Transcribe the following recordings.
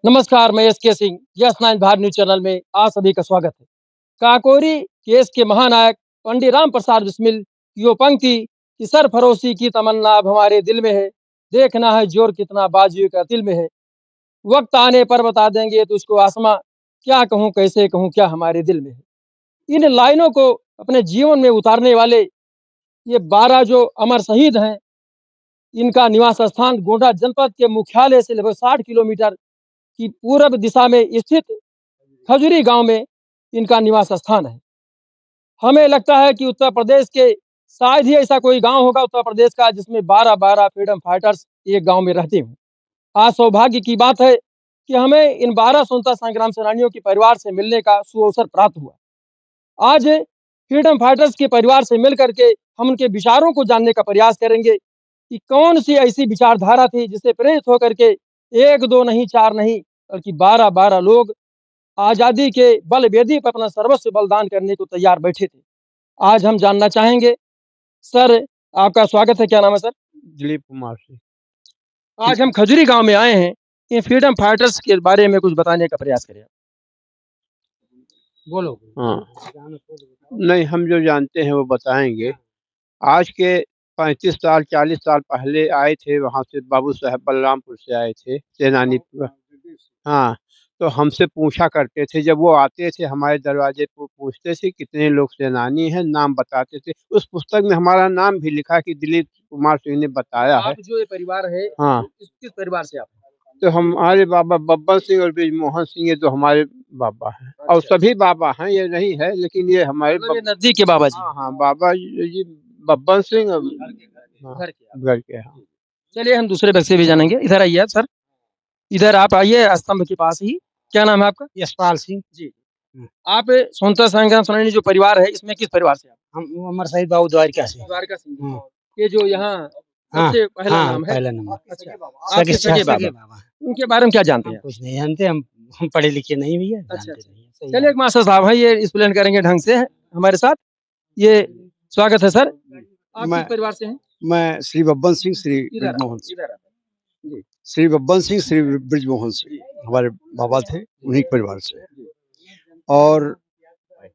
नमस्कार, मैं एस के Singh. Yes 9 Bharat news channel में आप सभी का स्वागत है। काकोरी केस के महानायक पंडित राम प्रसाद बिस्मिल की वो पंक्ति कि सरफरोशी की तमन्ना अब हमारे दिल में है, देखना है जोर कितना बाजुए का दिल में है। वक्त आने पर बता देंगे तुझको आसमां, क्या कहूँ कैसे कहूँ क्या हमारे दिल में है। इन लाइनों को अपने जीवन में उतारने वाले ये 12 जो अमर शहीद हैं, इनका निवास स्थान गोंडा जनपद के मुख्यालय से लगभग 60 किलोमीटर की पूर्व दिशा में स्थित खजूरी गांव में इनका निवास स्थान है। हमें लगता है कि उत्तर प्रदेश के शायद ही ऐसा कोई गांव होगा उत्तर प्रदेश का जिसमें 12-12 फ्रीडम फाइटर्स एक गांव में रहते हों। आज सौभाग्य की बात है कि हमें इन 12 स्वतंत्रता संग्राम सेनानियों के परिवार से मिलने का सुअवसर प्राप्त हुआ। आज फ्रीडम फाइटर्स के परिवार से मिल करके हम उनके विचारों को जानने का प्रयास करेंगे कि कौन सी ऐसी विचारधारा थी जिससे प्रेरित होकर के 1-2 नहीं 4 नहीं बल्कि 12-12 लोग आजादी के बलवेदी पर अपना सर्वस्व बलिदान करने को तैयार बैठे थे। आज हम जानना चाहेंगे। सर, आपका स्वागत है। क्या नाम है सर? दिलीप कुमार सिंह। आज हम खजूरी गांव में आए हैं। इन फ्रीडम फाइटर्स के बारे में कुछ बताने का प्रयास करें। बोलो। हाँ, नहीं, हम जो जानते हैं वो बताएंगे। आज के 35 साल 40 साल पहले आए थे, वहाँ से बाबू साहब बलरामपुर से आए थे सेनानी। हाँ, तो हमसे पूछा करते थे, जब वो आते थे हमारे दरवाजे पर पूछते थे कितने लोग सेनानी हैं, नाम बताते थे। उस पुस्तक में हमारा नाम भी लिखा कि दिलीप कुमार सिंह ने बताया है। आप जो ये परिवार है, हाँ, किस परिवार से आप? तो हमारे बाबा बब्बर सिंह और ब्रिजमोहन सिंह, ये तो हमारे बाबा हैं। और सभी बाबा हैं, ये नहीं है, लेकिन ये हमारे ये नजदीक के बाबा जी। हाँ, बाबा जी बब्बर सिंह घर के। घर के। हाँ, चलिए हम दूसरे व्यक्ति से भी जानेंगे। इधर आइए आप सर, इधर आप आइए स्तंभ के पास ही। क्या नाम है आपका? यशपाल सिंह जी। आप स्वतंत्रता संग्राम सेनानी जो परिवार है, इसमें किस परिवार से आप? हम अमर शहीद बाबू द्वारिका से। द्वारका सिंह। ये जो यहाँ हाँ, सबसे पहला हाँ, नाम है। पहला नंबर। अच्छा, आपके सगे बाबा। उनके बारे में क्या जानते हैं? कुछ नहीं जानते, हम पढ़े लिखे नहीं भैया। अच्छा, जानते नहीं हैं। सही चलिए एक मास्टर साहब हैं, ये एक्सप्लेन करेंगे ढंग से हमारे साथ। ये स्वागत है सर। आप किस परिवार से हैं? मैं श्री बब्बन सिंह, श्री इधर ब्रिजमोहन सिंह। इधर जी। श्री बब्बन सिंह, श्री ब्रिजमोहन सिंह हमारे बाबा थे, उन्हीं के परिवार से। और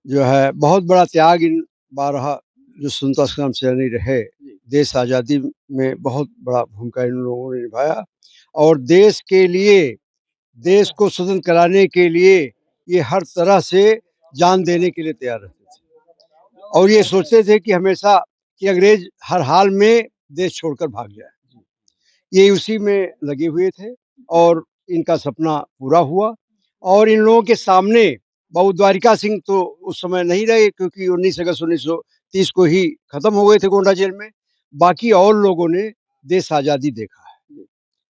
जो है बहुत बड़ा त्याग इन 12 जो स्वतंत्रता संग्राम सेनानी रहे, देश आज़ादी में बहुत बड़ा भूमिका इन लोगों ने निभाया। और देश के लिए, देश को स्वतंत्र कराने के लिए ये हर तरह से जान देने के लिए तैयार रहते थे। और ये सोचते थे कि हमेशा कि अंग्रेज हर हाल में देश छोड़कर भाग जाए। ये उसी में लगे हुए थे और इनका सपना पूरा हुआ। और इन लोगों के सामने बाबू द्वारिका सिंह तो उस समय नहीं रहे, क्योंकि 19 अगस्त 1930 को ही खत्म हो गए थे गोंडा जेल में। बाकी और लोगों ने देश आज़ादी देखा है।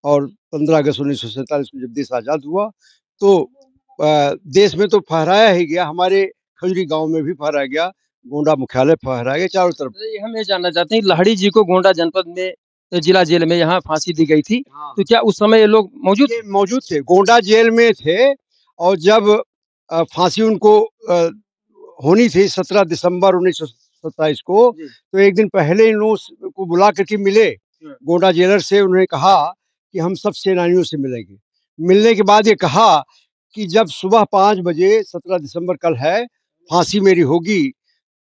और 15 अगस्त 1947 को जब देश आज़ाद हुआ तो देश में तो फहराया ही गया, हमारे खजूरी गांव में भी फहराया गया, गोंडा मुख्यालय फहराया गया चारों तरफ। हम ये जानना चाहते हैं, लहड़ी जी को गोंडा जनपद में जिला जेल में यहाँ फांसी दी गई थी। हाँ। तो क्या उस समय ये लोग मौजूद थे, गोंडा जेल में थे। और जब फांसी उनको होनी थी 17 दिसंबर 1927 को, तो एक दिन पहले इन लोगों को बुला करके मिले गोंडा जेलर से। उन्होंने कहा कि हम सब सेनानियों से मिलेंगे। मिलने के बाद ये कहा कि जब सुबह 5 बजे 17 दिसंबर कल है, फांसी मेरी होगी,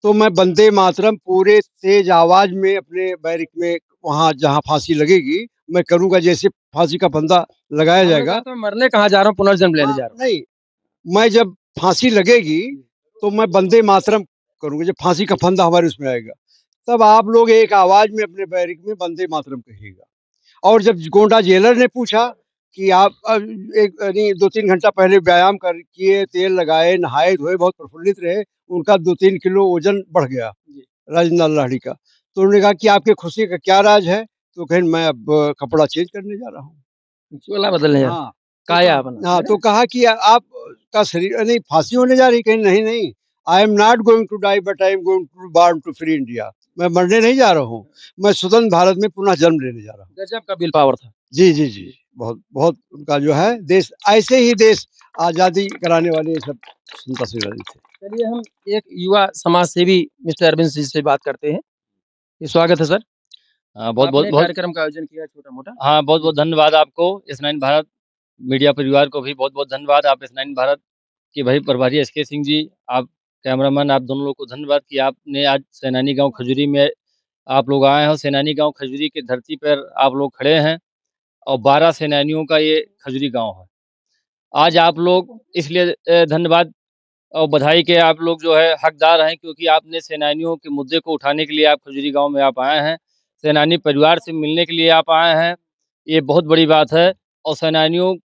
तो मैं वंदे मातरम पूरे तेज आवाज में अपने बैरिक में वहाँ जहाँ फांसी लगेगी मैं करूंगा, जैसे फांसी का फंदा लगाया जाएगा। तो मरने कहाँ जा रहा हूँ, पुनर्जन्म लेने जा रहा हूँ। नहीं, मैं जब फांसी लगेगी तो मैं वंदे मातरम करूंगा, जब फांसी का फंदा हमारे उसमें आएगा तब आप लोग एक आवाज में अपने बैरिक में वंदे मातरम कहिएगा। और जब गोंडा जेलर ने पूछा कि आप एक 2-3 घंटा पहले व्यायाम कर किए, तेल लगाए, नहाए धोए, बहुत प्रफुल्लित रहे, उनका 2-3 किलो वजन बढ़ गया राजेंद्र लाहिड़ी का। तो उन्होंने कहा कि आपके खुशी का क्या राज है? तो कहें मैं अब कपड़ा चेंज करने जा रहा हूँ, चोला बदलने। हाँ, काया अपना। हाँ, तो कहा कि आप का शरीर नहीं फांसी होने जा रही? कहीं नहीं नहीं, I am not going to die but I am going to born to free India. मैं मरने नहीं जा रहा हूँ, मैं स्वतंत्र भारत में पुनः जन्म लेने जा रहा हूँ। गजब का विल पावर था। जी जी जी, बहुत बहुत उनका जो है देश, ऐसे ही देश आजादी कराने वाले सब स्वतंत्रता सेनानी थे। चलिए हम एक युवा समाज सेवी मिस्टर अरविंद जी से बात करते हैं। ये स्वागत है सर। बहुत बहुत कार्यक्रम का आयोजन किया छोटा मोटा। हाँ, बहुत बहुत धन्यवाद आपको। S9 भारत मीडिया परिवार को भी बहुत बहुत धन्यवाद। आप S9 भारत के भाई प्रभारी SK सिंह जी, आप कैमरामैन, आप दोनों लोग को धन्यवाद कि आपने आज सैनानी गांव खजूरी में आप लोग आए हैं और सैनानी गांव खजूरी की धरती पर आप लोग खड़े हैं और 12 सैनानियों का ये खजूरी गांव है। आज आप लोग इसलिए धन्यवाद और बधाई के आप लोग जो है हकदार हैं, क्योंकि आपने सेनानियों के मुद्दे को उठाने के लिए आप खजूरी गांव में आप आए हैं, सेनानी परिवार से मिलने के लिए आप आए हैं, ये बहुत बड़ी बात है। और सेनानियों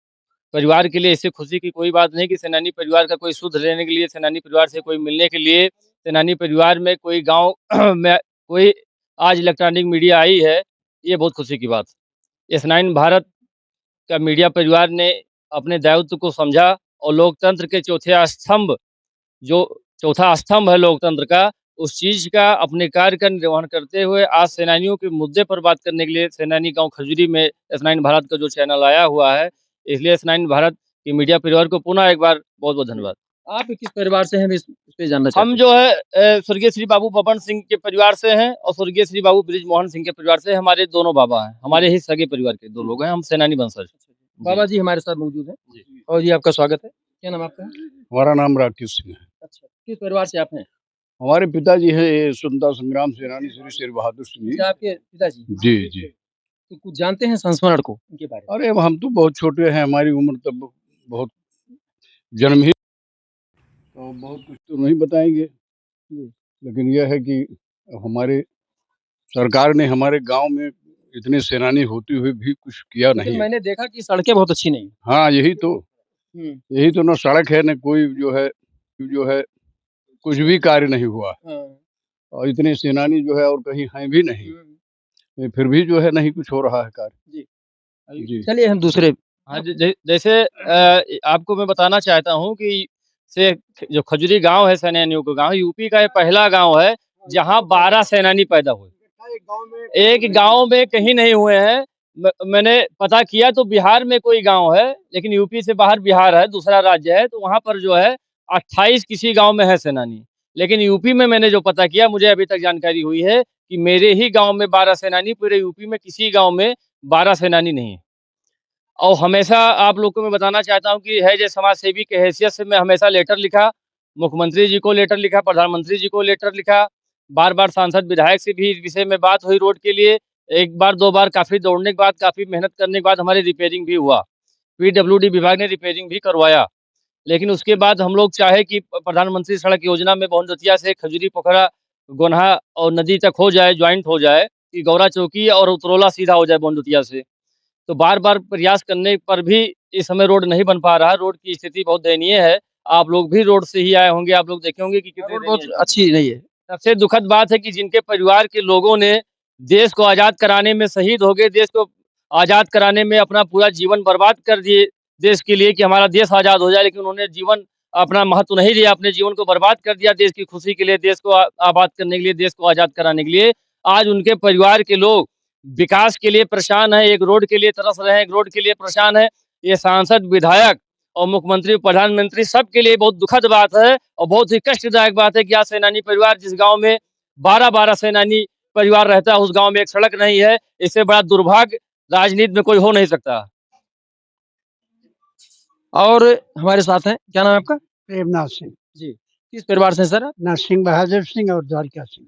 परिवार के लिए इससे खुशी की कोई बात नहीं कि सेनानी परिवार का कोई सुध लेने के लिए, सेनानी परिवार से कोई मिलने के लिए, सेनानी परिवार में कोई गाँव में कोई आज इलेक्ट्रॉनिक मीडिया आई है, ये बहुत खुशी की बात है। S9 भारत का मीडिया परिवार ने अपने दायित्व को समझा और लोकतंत्र के जो चौथा स्तंभ है लोकतंत्र का, उस चीज का अपने कार्य का निर्वहन करते हुए आज सेनानियों के मुद्दे पर बात करने के लिए सैनानी गांव खजूरी में S9 भारत का जो चैनल आया हुआ है, इसलिए S9 भारत की मीडिया परिवार को पुनः एक बार बहुत बहुत धन्यवाद। आप किस परिवार से हैं, इस पे जानना चाहते हम जो है स्वर्गीय श्री बाबू पवन सिंह के परिवार से हैं और स्वर्गीय श्री बाबू ब्रिजमोहन सिंह के परिवार से। हमारे दोनों बाबा हैं, हमारे ही सगे परिवार के दो लोग हैं, हम सेनानी वंशज। हैं। बाबा जी हमारे साथ मौजूद हैं और जी आपका स्वागत है। क्या नाम आपका? हमारा नाम राकेश सिंह है। अच्छा, किस परिवार से आप हैं? हमारे पिताजी है स्वतंत्रता संग्राम सेनानी श्री शेर बहादुर सिंह जी। अच्छा, आपके पिताजी? जी जी। तो कुछ जानते हैं संस्मरण को उनके बारे में? अरे हम तो बहुत छोटे हैं, हमारी उम्र तब बहुत जन्म ही, तो बहुत कुछ तो नहीं बताएंगे, लेकिन यह है कि हमारे सरकार ने हमारे गांव में इतने सेनानी होते हुए भी कुछ किया लेकिन नहीं। मैंने देखा कि सड़कें बहुत अच्छी नहीं। हाँ यही तो न सड़क है, न कोई जो है कुछ भी कार्य नहीं हुआ। और इतने सेनानी जो है और कहीं हैं भी नहीं, फिर भी जो है नहीं कुछ हो रहा है कार्य। जी। चलिए हम दूसरे। हाँ, जैसे आपको मैं बताना चाहता हूँ कि जो खजूरी गांव है सैनानियों का गांव, यूपी का ये पहला गांव है जहां 12 सेनानी पैदा हुए। एक गांव में कहीं नहीं हुए हैं। मैंने पता किया तो बिहार में कोई गांव है, लेकिन यूपी से बाहर बिहार है, दूसरा राज्य है, तो वहां पर जो है 28 किसी गांव में है सेनानी। लेकिन यूपी में मैंने जो पता किया, मुझे अभी तक जानकारी हुई है कि मेरे ही गांव में 12 सेनानी, पूरे यूपी में किसी गांव में 12 सेनानी नहीं है। और हमेशा आप लोग को मैं बताना चाहता हूँ कि है जो समाज सेवी के हैसियत से मैं हमेशा लेटर लिखा, मुख्यमंत्री जी को लेटर लिखा, प्रधानमंत्री जी को लेटर लिखा, बार-बार सांसद विधायक से भी इस विषय में बात हुई रोड के लिए। एक बार 2 बार काफ़ी दौड़ने के बाद, काफ़ी मेहनत करने के बाद हमारी रिपेयरिंग भी हुआ। पीडब्ल्यूडी विभाग ने रिपेयरिंग भी करवाया। लेकिन उसके बाद हम लोग चाहे कि प्रधानमंत्री सड़क योजना में बहुनदतिया से खजूरी पोखरा, गोन्हा और नदी तक हो जाए, जॉइंट हो जाए, कि गौरा चौकी और उतरौला सीधा हो जाए बहुनदतिया से। तो बार-बार प्रयास करने पर भी इस समय रोड नहीं बन पा रहा है। रोड की स्थिति बहुत दयनीय है। आप लोग भी रोड से ही आए होंगे, आप लोग देखे होंगे कि कितनी रोड बहुत अच्छी नहीं है। सबसे दुखद बात है कि जिनके परिवार के लोगों ने देश को आज़ाद कराने में शहीद हो गए, देश को आज़ाद कराने में अपना पूरा जीवन बर्बाद कर दिए देश के लिए कि हमारा देश आज़ाद हो जाए, लेकिन उन्होंने जीवन अपना महत्व नहीं दिया, अपने जीवन को बर्बाद कर दिया देश की खुशी के लिए, देश को आबाद करने के लिए, देश को आज़ाद कराने के लिए। आज उनके परिवार के लोग विकास के लिए परेशान हैं, एक रोड के लिए तरस रहे हैं, एक रोड के लिए परेशान हैं। ये सांसद, विधायक और मुख्यमंत्री, प्रधानमंत्री सबके लिए बहुत दुखद बात है और बहुत ही कष्टदायक बात है कि आज सेनानी परिवार जिस गाँव में 12-12 सेनानी परिवार रहता है, उस गाँव में एक सड़क नहीं है। इससे बड़ा दुर्भाग्य राजनीति में कोई हो नहीं सकता। और हमारे साथ हैं, क्या नाम है आपका? प्रेमनाथ सिंह। जी। किस परिवार से हैं सर आप? नरसिंह बहादुर सिंह और द्वारिका सिंह।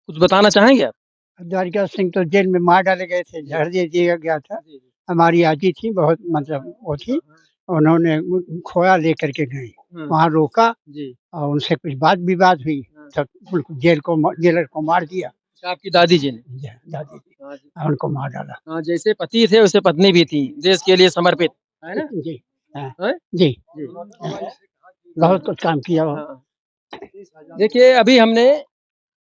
कुछ बताना चाहेंगे आप? द्वारिका सिंह तो जेल में मार डाले गए थे, जहर दे दिया गया था। हमारी आजी थी, बहुत मतलब वो थी, उन्होंने खोया लेकर के गई, वहाँ रोका और उनसे कुछ बात विवाद हुई, तब उनको जेलर को मार दिया। आपकी दादी जी ने? दादी जी उनको मार डाला। हाँ, जैसे पति थे वैसे पत्नी भी थी, देश के लिए समर्पित, है ना? जी हाँ, हैं? जी बहुत कुछ काम किया वो। देखिए अभी हमने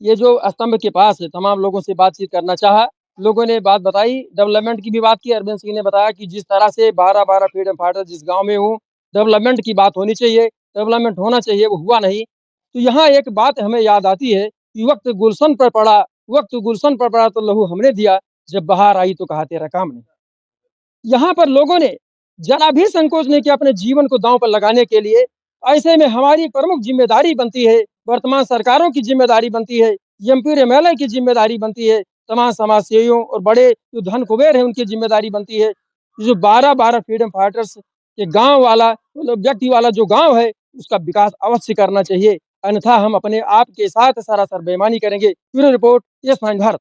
ये जो स्तंभ के पास है, तमाम लोगों से बातचीत करना चाहा, लोगों ने बात बताई, डेवलपमेंट की भी बात की। अरविंद सिंह ने बताया कि जिस तरह से 12-12 फ्रीडम फाइटर जिस गांव में हूँ, डेवलपमेंट की बात होनी चाहिए, डेवलपमेंट होना चाहिए, वो हुआ नहीं। तो यहाँ एक बात हमें याद आती है कि वक्त गुलशन पर पड़ा तो लहू हमने दिया, जब बहार आई तो कहा तेरा काम नहीं। यहाँ पर लोगों ने जरा भी संकोच नहीं किया अपने जीवन को दांव पर लगाने के लिए। ऐसे में हमारी प्रमुख जिम्मेदारी बनती है, वर्तमान सरकारों की जिम्मेदारी बनती है, एमपी और एमएलए की जिम्मेदारी बनती है, तमाम समाज सेवियों और बड़े जो धन कुबेर हैं उनकी जिम्मेदारी बनती है। जो 12-12 फ्रीडम फाइटर्स कि गांव वाला मतलब व्यक्ति वाला जो गांव है उसका विकास अवश्य करना चाहिए, अन्यथा हम अपने आप के साथ सरासर बेईमानी करेंगे। Bureau report, yes 9 Bharat.